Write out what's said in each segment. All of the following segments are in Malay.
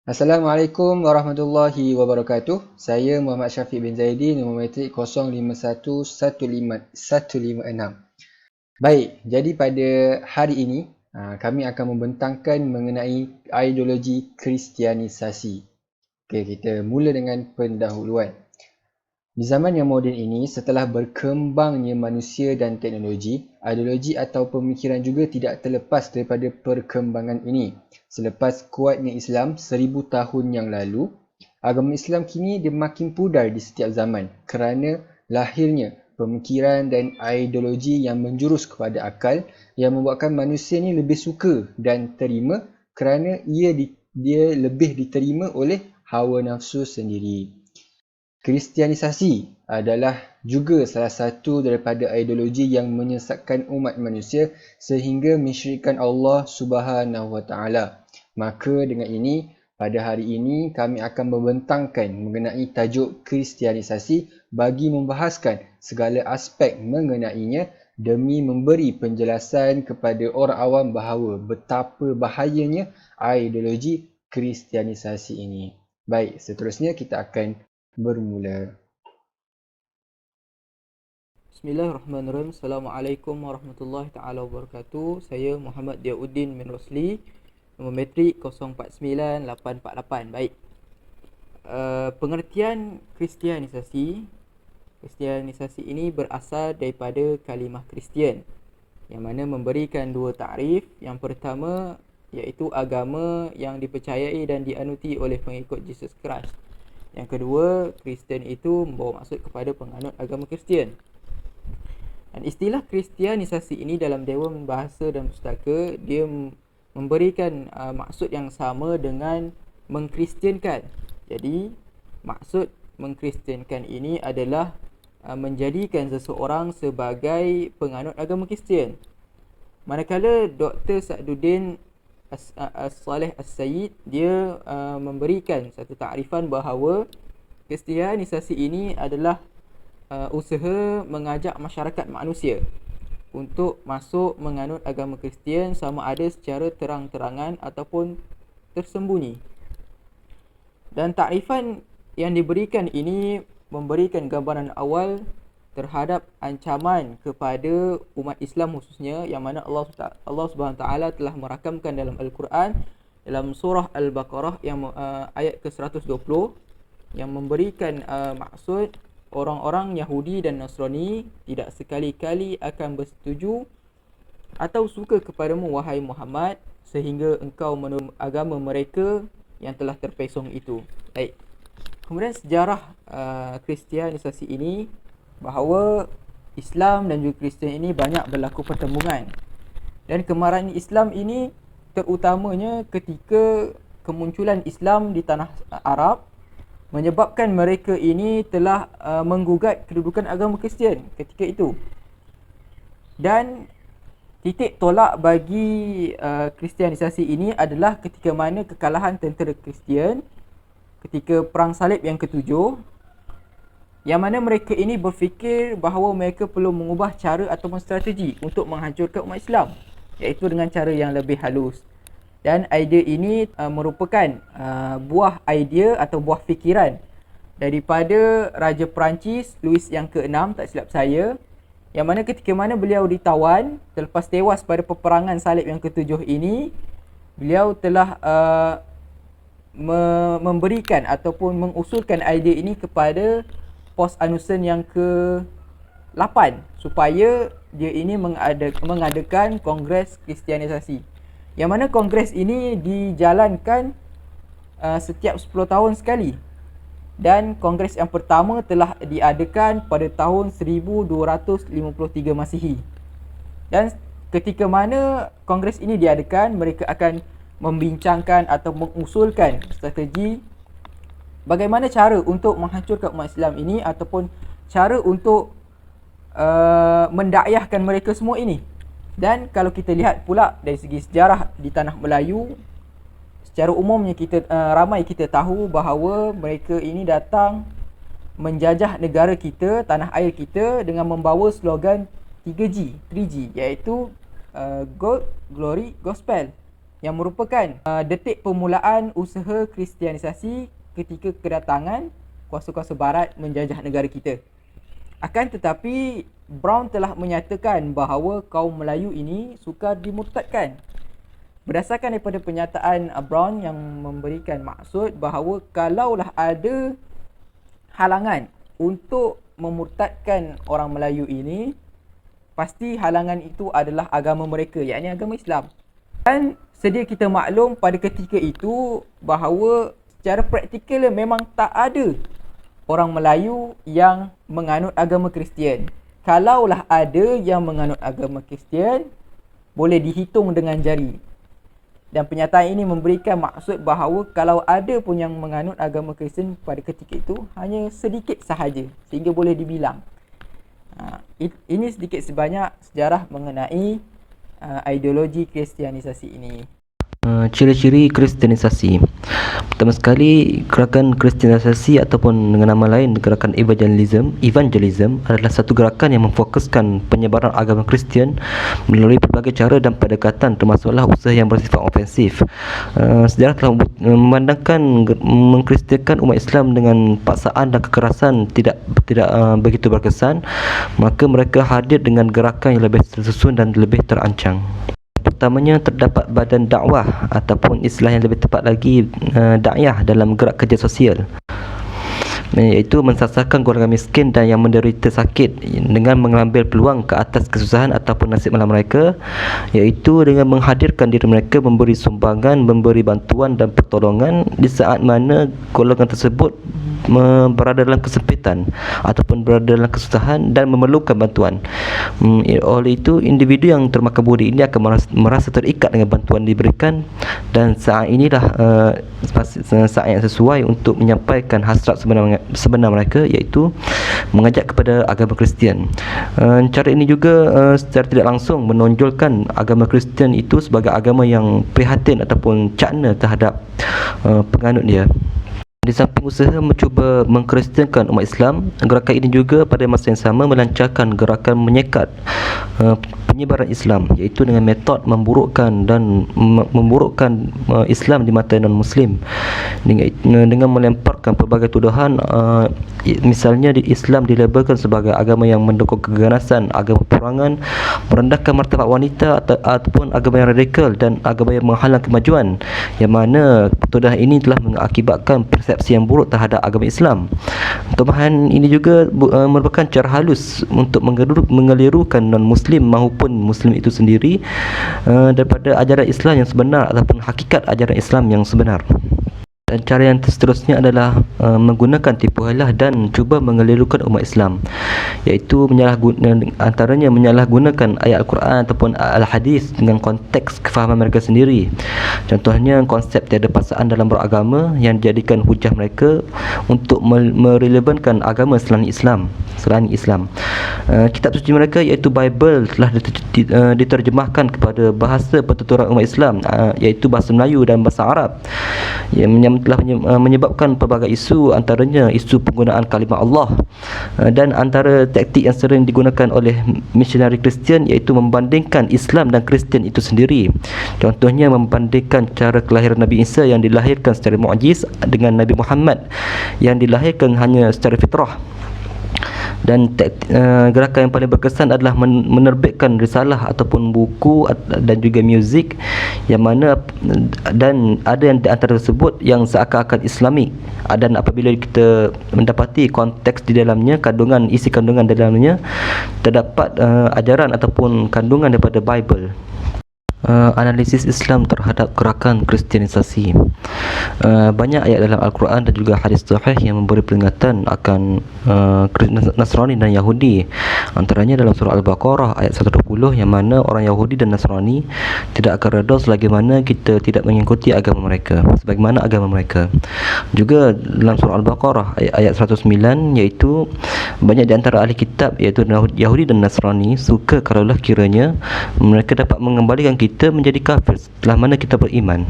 Assalamualaikum warahmatullahi wabarakatuh. Saya Muhammad Syafiq bin Zaidi, nombor matrik 05115156. Baik, jadi pada hari ini kami akan membentangkan mengenai ideologi kristianisasi. Okey, kita mula dengan pendahuluan. Di zaman yang moden ini, setelah berkembangnya manusia dan teknologi, ideologi atau pemikiran juga tidak terlepas daripada perkembangan ini. Selepas kuatnya Islam 1000 tahun yang lalu, agama Islam kini dia makin pudar di setiap zaman kerana lahirnya pemikiran dan ideologi yang menjurus kepada akal yang membuatkan manusia ni lebih suka dan terima kerana dia lebih diterima oleh hawa nafsu sendiri. Kristianisasi adalah juga salah satu daripada ideologi yang menyesatkan umat manusia sehingga mensyirikkan Allah Subhanahu Wa Taala. Maka dengan ini, pada hari ini kami akan membentangkan mengenai tajuk kristianisasi bagi membahaskan segala aspek mengenainya demi memberi penjelasan kepada orang awam bahawa betapa bahayanya ideologi kristianisasi ini. Baik, seterusnya kita akan bermula. Bismillahirrahmanirrahim. Assalamualaikum warahmatullahi taala wabarakatuh. Saya Muhammad Diauddin bin Rosli, nombor matrik 049848. Baik. Pengertian kristianisasi ini berasal daripada kalimah Kristian yang mana memberikan dua takrif. Yang pertama iaitu agama yang dipercayai dan dianuti oleh pengikut Jesus Christ. Yang kedua, Kristian itu membawa maksud kepada penganut agama Kristian. Dan istilah kristianisasi ini dalam Dewan Bahasa dan Pustaka, dia memberikan maksud yang sama dengan mengkristiankan. Jadi, maksud mengkristiankan ini adalah menjadikan seseorang sebagai penganut agama Kristian. Manakala Dr. Sa'duddin As-Saleh As-Sayyid dia memberikan satu takrifan bahawa kristianisasi ini adalah usaha mengajak masyarakat manusia untuk masuk menganut agama Kristian sama ada secara terang-terangan ataupun tersembunyi. Dan takrifan yang diberikan ini memberikan gambaran awal terhadap ancaman kepada umat Islam khususnya, yang mana Allah Subhanahu Taala telah merakamkan dalam Al-Quran dalam surah Al-Baqarah yang ayat ke-120 yang memberikan maksud orang-orang Yahudi dan Nasrani tidak sekali-kali akan bersetuju atau suka kepadamu wahai Muhammad sehingga engkau menurut agama mereka yang telah terpesong itu. Baik. Kemudian sejarah kristianisasi ini, bahawa Islam dan juga Kristian ini banyak berlaku pertembungan. Dan kemarahan Islam ini terutamanya ketika kemunculan Islam di tanah Arab menyebabkan mereka ini telah menggugat kedudukan agama Kristian ketika itu. Dan titik tolak bagi kristianisasi ini adalah ketika mana kekalahan tentera Kristian ketika Perang Salib yang ke-7, yang mana mereka ini berfikir bahawa mereka perlu mengubah cara ataupun strategi untuk menghancurkan umat Islam, iaitu dengan cara yang lebih halus. Dan idea ini merupakan buah idea atau buah fikiran daripada Raja Perancis Louis yang ke-6, tak silap saya, yang mana ketika mana beliau ditawan selepas tewas pada peperangan Salib yang ke-7 ini, beliau telah memberikan ataupun mengusulkan idea ini kepada Pos Anusen yang ke-8 supaya dia ini mengadakan Kongres Kristianisasi, yang mana kongres ini dijalankan setiap 10 tahun sekali. Dan kongres yang pertama telah diadakan pada tahun 1253 Masihi. Dan ketika mana kongres ini diadakan, mereka akan membincangkan atau mengusulkan strategi bagaimana cara untuk menghancurkan umat Islam ini ataupun cara untuk mendakwahkan mereka semua ini. Dan kalau kita lihat pula dari segi sejarah di tanah Melayu, secara umumnya ramai kita tahu bahawa mereka ini datang menjajah negara kita, tanah air kita dengan membawa slogan 3G, iaitu Gold, Glory, Gospel. yang merupakan detik permulaan usaha kristianisasi ketika kedatangan kuasa-kuasa barat menjajah negara kita. Akan tetapi Brown telah menyatakan bahawa kaum Melayu ini sukar dimurtadkan. Berdasarkan daripada penyataan Brown yang memberikan maksud bahawa kalaulah ada halangan untuk memurtadkan orang Melayu ini, pasti halangan itu adalah agama mereka, iaitu agama Islam. Dan sedia kita maklum pada ketika itu bahawa secara praktikal memang tak ada orang Melayu yang menganut agama Kristian. Kalaulah ada yang menganut agama Kristian, boleh dihitung dengan jari. Dan pernyataan ini memberikan maksud bahawa kalau ada pun yang menganut agama Kristian pada ketika itu, hanya sedikit sahaja sehingga boleh dibilang. Ini sedikit sebanyak sejarah mengenai ideologi kristianisasi ini. Ciri-ciri kristianisasi. Pertama sekali, gerakan kristianisasi ataupun dengan nama lain gerakan evangelism adalah satu gerakan yang memfokuskan penyebaran agama Kristian melalui berbagai cara dan pendekatan, termasuklah usaha yang bersifat ofensif. Sejarah telah memandangkan mengkristiankan umat Islam dengan paksaan dan kekerasan tidak begitu berkesan, maka mereka hadir dengan gerakan yang lebih tersusun dan lebih terancang. Pertamanya, terdapat badan dakwah ataupun istilah yang lebih tepat lagi dakwah dalam gerak kerja sosial, iaitu mensasarkan golongan miskin dan yang menderita sakit dengan mengambil peluang ke atas kesusahan ataupun nasib malam mereka, iaitu dengan menghadirkan diri mereka memberi sumbangan, memberi bantuan dan pertolongan di saat mana golongan tersebut berada dalam kesempitan ataupun berada dalam kesusahan dan memerlukan bantuan. Oleh itu, individu yang termakan budi ini akan merasa terikat dengan bantuan diberikan, dan saat inilah saat yang sesuai untuk menyampaikan hasrat sebenar mereka, iaitu mengajak kepada agama Kristian. Cara ini juga secara tidak langsung menonjolkan agama Kristian itu sebagai agama yang prihatin ataupun cakna terhadap penganut dia. Di samping usaha mencuba mengkristiankan umat Islam, gerakan ini juga pada masa yang sama melancarkan gerakan menyekat penyebaran Islam, iaitu dengan metod memburukkan Islam di mata non-Muslim dengan melemparkan pelbagai tuduhan, misalnya Islam dilabelkan sebagai agama yang mendukung keganasan, agama peperangan, merendahkan martabat wanita, ataupun agama yang radikal dan agama yang menghalang kemajuan, yang mana tuduhan ini telah mengakibatkan persepsi yang buruk terhadap agama Islam. Tuduhan ini juga merupakan cara halus untuk mengelirukan non-Muslim maupun Muslim itu sendiri daripada ajaran Islam yang sebenar ataupun hakikat ajaran Islam yang sebenar. Dan cara yang seterusnya adalah menggunakan tipu helah dan cuba mengelirukan umat Islam, iaitu antaranya menyalahgunakan ayat Al-Quran ataupun Al-Hadis dengan konteks kefahaman mereka sendiri. Contohnya, konsep tiada paksaan dalam beragama yang dijadikan hujah mereka untuk merelevankan agama selain Islam. Kitab suci mereka iaitu Bible telah diterjemahkan kepada bahasa pertuturan umat Islam, iaitu bahasa Melayu dan bahasa Arab, yang telah menyebabkan pelbagai isu, antaranya isu penggunaan kalimah Allah, dan antara taktik yang sering digunakan oleh misionari Kristian iaitu membandingkan Islam dan Kristian itu sendiri. Contohnya, membandingkan cara kelahiran Nabi Isa yang dilahirkan secara mu'jiz dengan Nabi Muhammad yang dilahirkan hanya secara fitrah. Dan gerakan yang paling berkesan adalah menerbitkan risalah ataupun buku dan juga muzik yang mana, dan ada yang di antara tersebut yang seakan-akan Islamik, dan apabila kita mendapati konteks di dalamnya, isi kandungan di dalamnya, terdapat ajaran ataupun kandungan daripada Bible. Analisis Islam terhadap gerakan kristianisasi. Banyak ayat dalam Al-Quran dan juga hadis sahih yang memberi peringatan akan Nasrani dan Yahudi. Antaranya dalam surah Al-Baqarah ayat 120, yang mana orang Yahudi dan Nasrani tidak akan redha selagi mana kita tidak mengikuti agama mereka sebagaimana agama mereka. Juga dalam surah Al-Baqarah ayat 109, iaitu banyak di antara ahli kitab iaitu Yahudi dan Nasrani suka kalaulah kiranya mereka dapat mengembalikan kita menjadi kafir setelah mana kita beriman.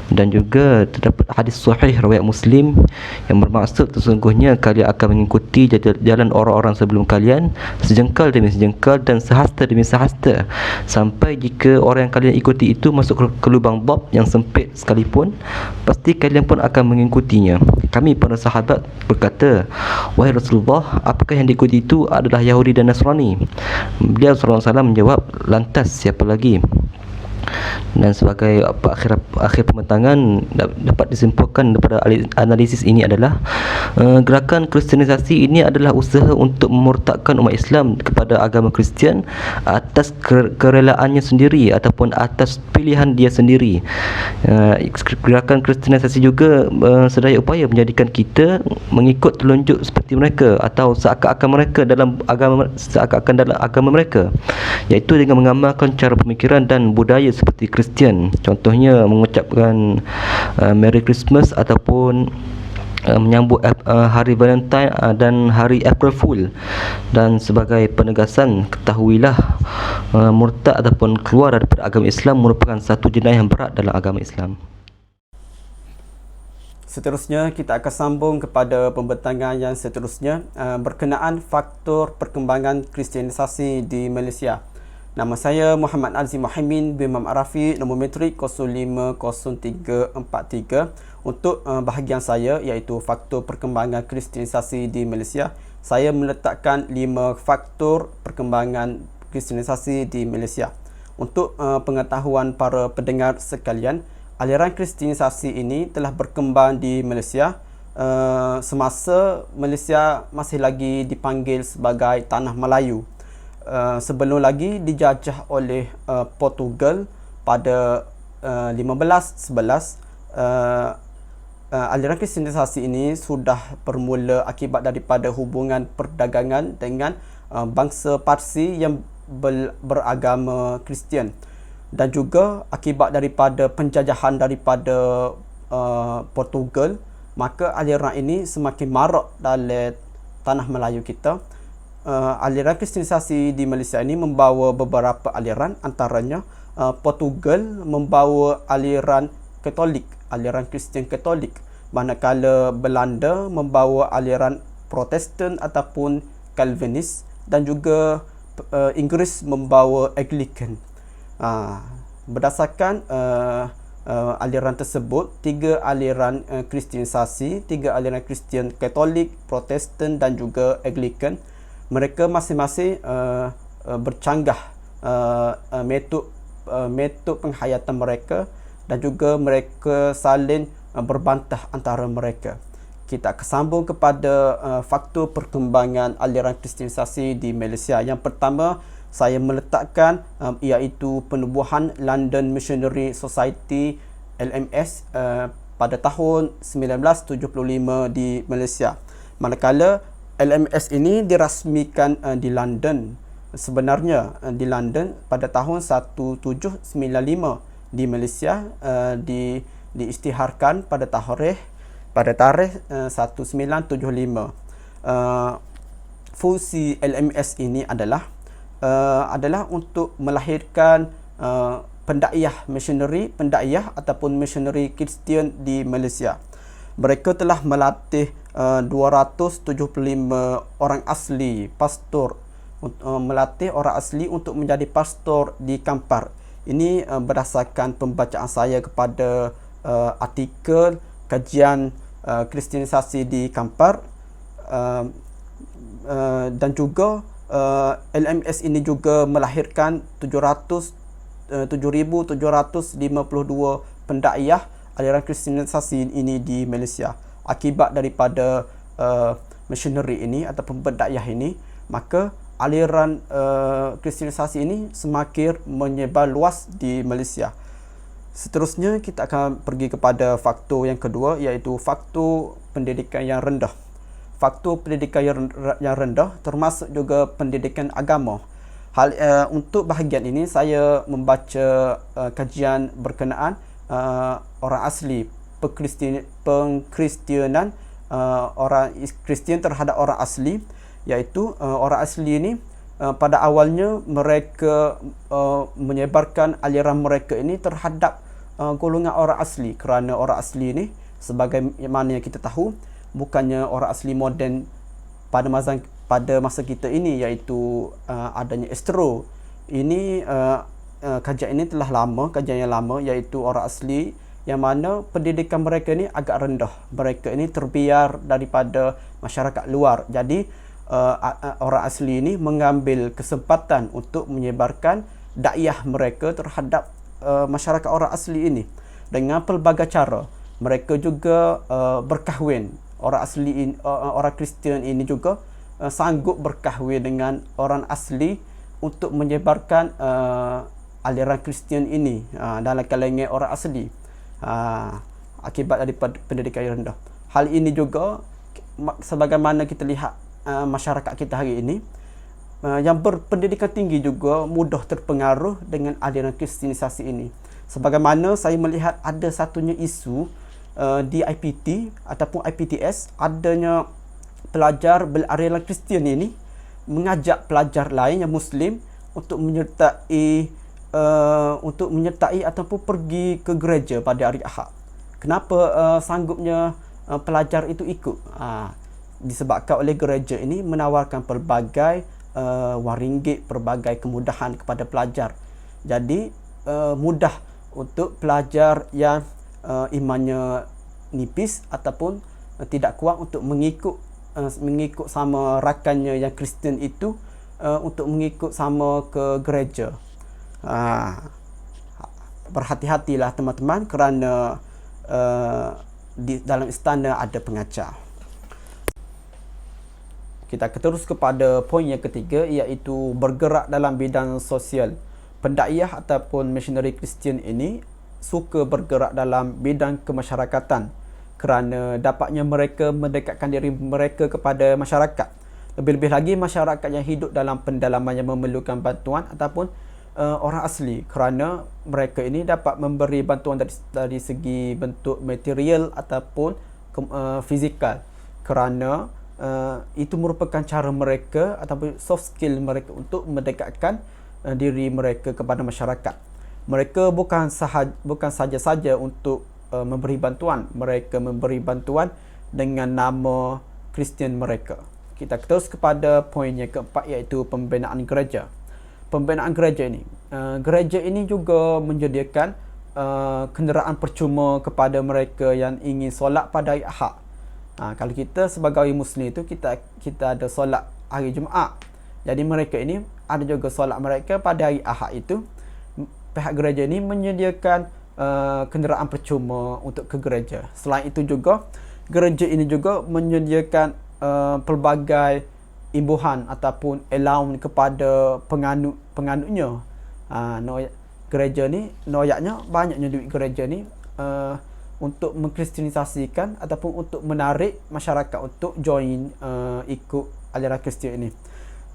Dan juga terdapat hadis sahih riwayat Muslim yang bermaksud sesungguhnya kalian akan mengikuti jalan orang-orang sebelum kalian, sejengkal demi sejengkal dan sehasta demi sehasta, sampai jika orang yang kalian ikuti itu masuk ke lubang bab yang sempit sekalipun, pasti kalian pun akan mengikutinya. Kami para sahabat berkata, wahai Rasulullah, apakah yang diikuti itu adalah Yahudi dan Nasrani? Beliau SAW menjawab, lantas siapa lagi? Dan sebagai akhir pembentangan, dapat disimpulkan daripada analisis ini adalah gerakan kristianisasi ini adalah usaha untuk memurtadkan umat Islam kepada agama Kristian atas kerelaannya sendiri ataupun atas pilihan dia sendiri. Gerakan kristianisasi juga sedaya upaya menjadikan kita mengikut telunjuk seperti mereka atau seakan-akan mereka dalam agama mereka, iaitu dengan mengamalkan cara pemikiran dan budaya seperti Kristian. Contohnya mengucapkan Merry Christmas ataupun menyambut hari Valentine dan hari April Fool. Dan sebagai penegasan, ketahuilah murtad ataupun keluar daripada agama Islam merupakan satu jenayah yang berat dalam agama Islam. Seterusnya kita akan sambung kepada pembentangan yang seterusnya berkenaan faktor perkembangan kristianisasi di Malaysia. Nama saya Muhammad Azim Muhaimin bin Imam Arafi, nombor metrik 050343. Untuk bahagian saya, iaitu faktor perkembangan kristianisasi di Malaysia, saya meletakkan 5 faktor perkembangan kristianisasi di Malaysia. Untuk pengetahuan para pendengar sekalian, aliran kristianisasi ini telah berkembang di Malaysia semasa Malaysia masih lagi dipanggil sebagai Tanah Melayu. Sebelum lagi dijajah oleh Portugal pada 1511. Aliran kristianisasi ini sudah bermula akibat daripada hubungan perdagangan dengan bangsa Parsi yang beragama Kristian, dan juga akibat daripada penjajahan daripada Portugal, maka aliran ini semakin marak dalam tanah Melayu kita. Aliran kristianisasi di Malaysia ini membawa beberapa aliran, antaranya Portugal membawa aliran Katolik, aliran Kristian Katolik, manakala Belanda membawa aliran Protestan ataupun Calvinis, dan juga Inggeris membawa Anglican. Berdasarkan aliran tersebut, 3 aliran kristianisasi, 3 aliran Kristian Katolik, Protestan dan juga Anglican, mereka masing-masing bercanggah metod penghayatan mereka, dan juga mereka saling berbantah antara mereka. Kita akan sambung kepada faktor perkembangan aliran kristianisasi di Malaysia. Yang pertama saya meletakkan iaitu penubuhan London Missionary Society LMS pada tahun 1975 di Malaysia. Manakala LMS ini dirasmikan di London. Sebenarnya di London pada tahun 1795, di Malaysia diisytiharkan pada tarikh 1975. Fungsi LMS ini adalah untuk melahirkan pendakwah ataupun missionary Kristian di Malaysia. Mereka telah melatih 275 orang asli pastor, melatih orang asli untuk menjadi pastor di Kampar. Ini berdasarkan pembacaan saya kepada artikel kajian kristianisasi di Kampar, dan juga LMS ini juga melahirkan 7,752 pendakwah aliran kristianisasi ini di Malaysia. Akibat daripada missionary ini ataupun pendakwah ini, maka aliran kristianisasi ini semakin menyebar luas di Malaysia. Seterusnya kita akan pergi kepada faktor yang kedua, iaitu faktor pendidikan yang rendah. Faktor pendidikan yang rendah termasuk juga pendidikan agama. Untuk bahagian ini saya membaca kajian berkenaan orang asli, pengkristianan orang Kristian terhadap orang asli, iaitu orang asli ini pada awalnya mereka menyebarkan aliran mereka ini terhadap golongan orang asli, kerana orang asli ni sebagai mana yang kita tahu bukannya orang asli moden pada masa kita ini, iaitu adanya Astro. Ini kajian ini telah lama, kajian yang lama, iaitu orang asli yang mana pendidikan mereka ni agak rendah. Mereka ini terbiar daripada masyarakat luar. Jadi orang asli ini mengambil kesempatan untuk menyebarkan dakwah mereka terhadap masyarakat orang asli ini dengan pelbagai cara. Mereka juga berkahwin. Orang asli ini, orang Kristian ini juga sanggup berkahwin dengan orang asli untuk menyebarkan aliran Kristian ini dalam kalangan orang asli. Akibat daripada pendidikan yang rendah. Hal ini juga sebagaimana kita lihat masyarakat kita hari ini, yang berpendidikan tinggi juga mudah terpengaruh dengan aliran kristianisasi ini. Sebagaimana saya melihat ada satunya isu di IPT ataupun IPTS, adanya pelajar beraliran Kristian ini mengajak pelajar lain yang Muslim untuk menyertai ataupun pergi ke gereja pada hari Ahad. Kenapa sanggupnya pelajar itu ikut? Disebabkan oleh gereja ini menawarkan pelbagai wang ringgit, pelbagai kemudahan kepada pelajar. Jadi mudah untuk pelajar yang imannya nipis ataupun tidak kuat untuk mengikut sama rakannya yang Kristian itu, untuk mengikut sama ke gereja. Berhati-hatilah teman-teman, kerana di dalam istana ada pengacar. Kita terus kepada poin yang ketiga, iaitu bergerak dalam bidang sosial. Pendakwah ataupun misionari Kristian ini suka bergerak dalam bidang kemasyarakatan kerana dapatnya mereka mendekatkan diri mereka kepada masyarakat. Lebih-lebih lagi masyarakat yang hidup dalam pendalaman yang memerlukan bantuan ataupun orang asli, kerana mereka ini dapat memberi bantuan dari segi bentuk material ataupun fizikal, kerana itu merupakan cara mereka ataupun soft skill mereka untuk mendekatkan diri mereka kepada masyarakat. Mereka bukan saja untuk memberi bantuan, mereka memberi bantuan dengan nama Kristian mereka. Kita terus kepada poin yang keempat, iaitu pembinaan gereja. Pembinaan gereja ini juga menyediakan kenderaan percuma kepada mereka yang ingin solat pada hari Ahad. Kalau kita sebagai Muslim itu kita ada solat hari Jumaat. Jadi mereka ini ada juga solat mereka pada hari Ahad itu. Pihak gereja ini menyediakan kenderaan percuma untuk ke gereja. Selain itu juga, gereja ini juga menyediakan pelbagai imbuhan ataupun allowance kepada penganutnya. Gereja ni noyaknya banyaknya duit gereja ni untuk mengkristianisasikan ataupun untuk menarik masyarakat untuk join ikut aliran Kristian ini.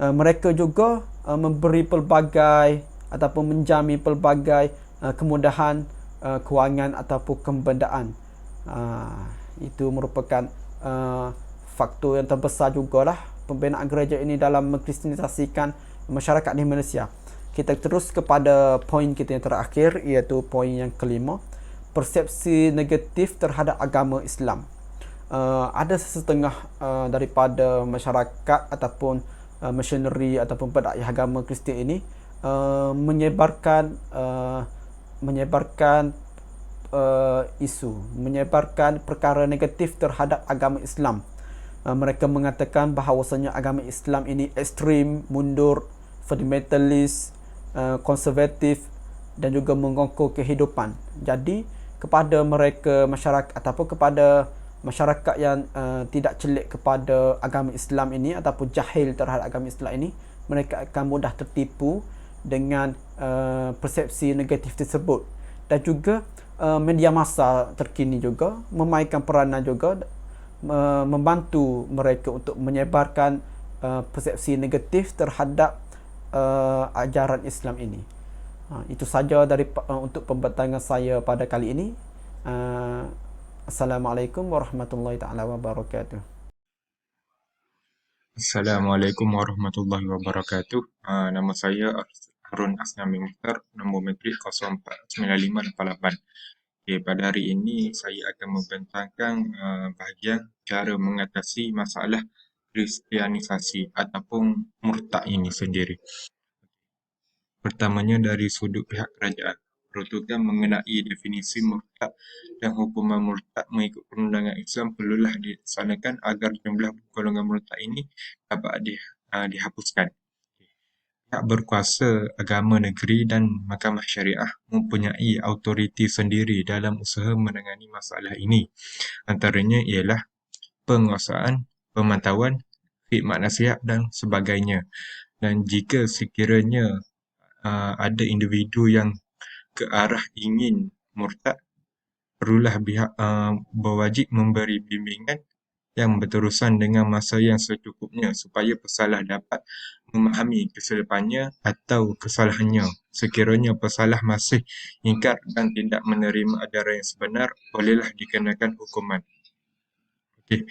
Mereka juga memberi pelbagai ataupun menjamin pelbagai kemudahan kewangan ataupun kebendaan. Itu merupakan faktor yang terbesar jugalah pembinaan gereja ini dalam mengkristianisasikan masyarakat di Malaysia. Kita terus kepada poin kita yang terakhir, iaitu poin yang kelima, persepsi negatif terhadap agama Islam. Ada sesetengah daripada masyarakat ataupun misioneri ataupun pendakwah agama Kristian ini menyebarkan isu, menyebarkan perkara negatif terhadap agama Islam. Mereka mengatakan bahawasanya agama Islam ini ekstrim, mundur, fundamentalis, konservatif dan juga mengongkol kehidupan. Jadi kepada mereka masyarakat ataupun kepada masyarakat yang tidak celik kepada agama Islam ini ataupun jahil terhadap agama Islam ini, mereka akan mudah tertipu dengan persepsi negatif tersebut. Dan juga media massa terkini juga memainkan peranan juga membantu mereka untuk menyebarkan persepsi negatif terhadap ajaran Islam ini. Itu saja untuk pembentangan saya pada kali ini. Assalamualaikum warahmatullahi taala wabarakatuh. Assalamualaikum warahmatullahi wabarakatuh. Nama saya Harun Asnami Mukhtar, nombor matrik 049588. Okay, pada hari ini saya akan membentangkan bahagian cara mengatasi masalah kristianisasi ataupun murtad ini sendiri. Pertamanya dari sudut pihak kerajaan. Peruntukan mengenai definisi murtad dan hukuman murtad mengikut perundangan Islam perlulah dilaksanakan agar jumlah golongan murtad ini dapat dihapuskan. Pihak berkuasa agama negeri dan mahkamah syariah mempunyai autoriti sendiri dalam usaha menangani masalah ini. Antaranya ialah penguasaan, pemantauan, khidmat nasihat dan sebagainya. Dan jika sekiranya ada individu yang ke arah ingin murtad, perlulah pihak berwajib memberi bimbingan yang berterusan dengan masa yang secukupnya supaya pesalah dapat memahami kesilapannya atau kesalahannya. Sekiranya pesalah masih ingkar dan tidak menerima ajaran yang sebenar, bolehlah dikenakan hukuman. Okey.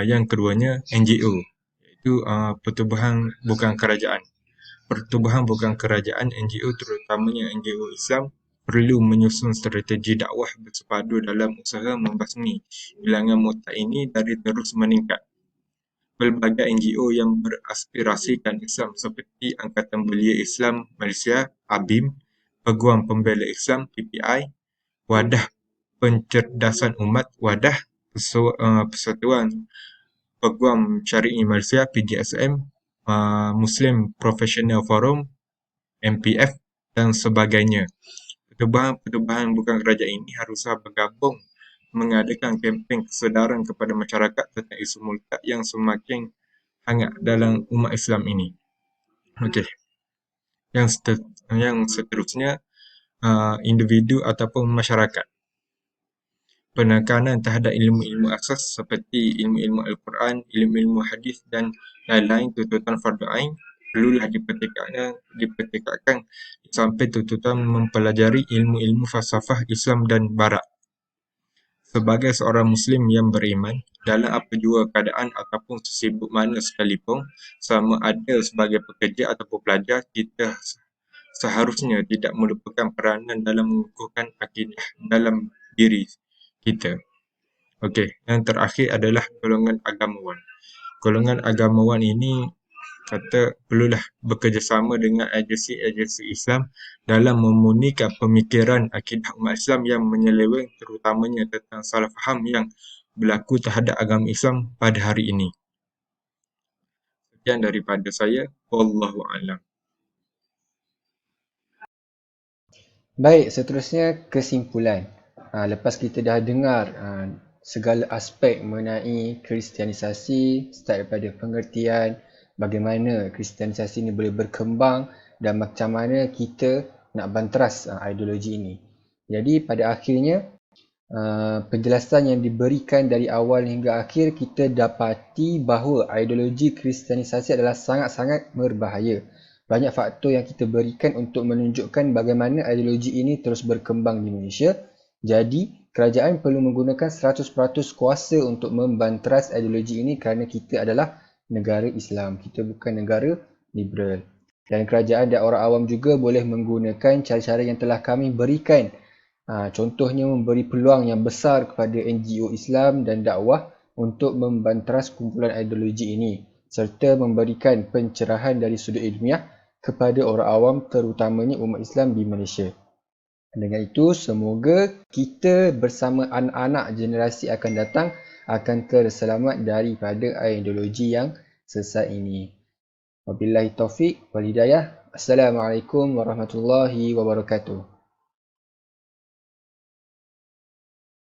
Yang keduanya, NGO, iaitu pertubuhan bukan kerajaan. Pertubuhan bukan kerajaan NGO, terutamanya NGO Islam, perlu menyusun strategi dakwah bersepadu dalam usaha membasmi bilangan murtad ini dari terus meningkat. Pelbagai NGO yang beraspirasikan Islam seperti Angkatan Belia Islam Malaysia (ABIM), Peguam Pembela Islam (PPI), Wadah Pencerdasan Umat (Wadah), Persatuan Peguam Syar'i Malaysia (PGSM), Muslim Professional Forum (MPF) dan sebagainya. Pertubuhan bukan kerajaan ini haruslah bergabung mengadakan kempen kesedaran kepada masyarakat tentang isu murtad yang semakin hangat dalam umat Islam ini. Okey. Yang seterusnya, individu ataupun masyarakat. Penekanan terhadap ilmu-ilmu asas seperti ilmu-ilmu Al-Quran, ilmu-ilmu hadis dan lain-lain tuntutan fardu ain perlulah dipertekadkan sampai tuntutan mempelajari ilmu-ilmu falsafah Islam dan Barat. Sebagai seorang Muslim yang beriman, dalam apa jua keadaan ataupun sesibuk mana sekalipun, sama ada sebagai pekerja ataupun pelajar, kita seharusnya tidak melupakan peranan dalam mengukuhkan akidah dalam diri kita. Okey, yang terakhir adalah golongan agamawan. Golongan agamawan ini perlulah bekerjasama dengan agensi-agensi Islam dalam memurnikan pemikiran akidah umat Islam yang menyeleweng, terutamanya tentang salah faham yang berlaku terhadap agama Islam pada hari ini. Sekian daripada saya. Wallahu a'lam. Baik, seterusnya kesimpulan. Lepas kita dah dengar segala aspek mengenai kristianisasi, start daripada pengertian, bagaimana kristianisasi ini boleh berkembang dan macam mana kita nak banteras ideologi ini. Jadi pada akhirnya, penjelasan yang diberikan dari awal hingga akhir, kita dapati bahawa ideologi kristianisasi adalah sangat-sangat berbahaya. Banyak faktor yang kita berikan untuk menunjukkan bagaimana ideologi ini terus berkembang di Malaysia. Jadi, kerajaan perlu menggunakan 100% kuasa untuk membanteras ideologi ini kerana kita adalah negara Islam. Kita bukan negara liberal. Dan kerajaan dan orang awam juga boleh menggunakan cara-cara yang telah kami berikan. Contohnya memberi peluang yang besar kepada NGO Islam dan dakwah untuk membanteras kumpulan ideologi ini, serta memberikan pencerahan dari sudut ilmiah kepada orang awam, terutamanya umat Islam di Malaysia. Dengan itu, semoga kita bersama anak-anak generasi akan datang akan terselamat daripada ideologi yang sesat ini. Wabillahi taufiq wal hidayah. Assalamualaikum warahmatullahi wabarakatuh.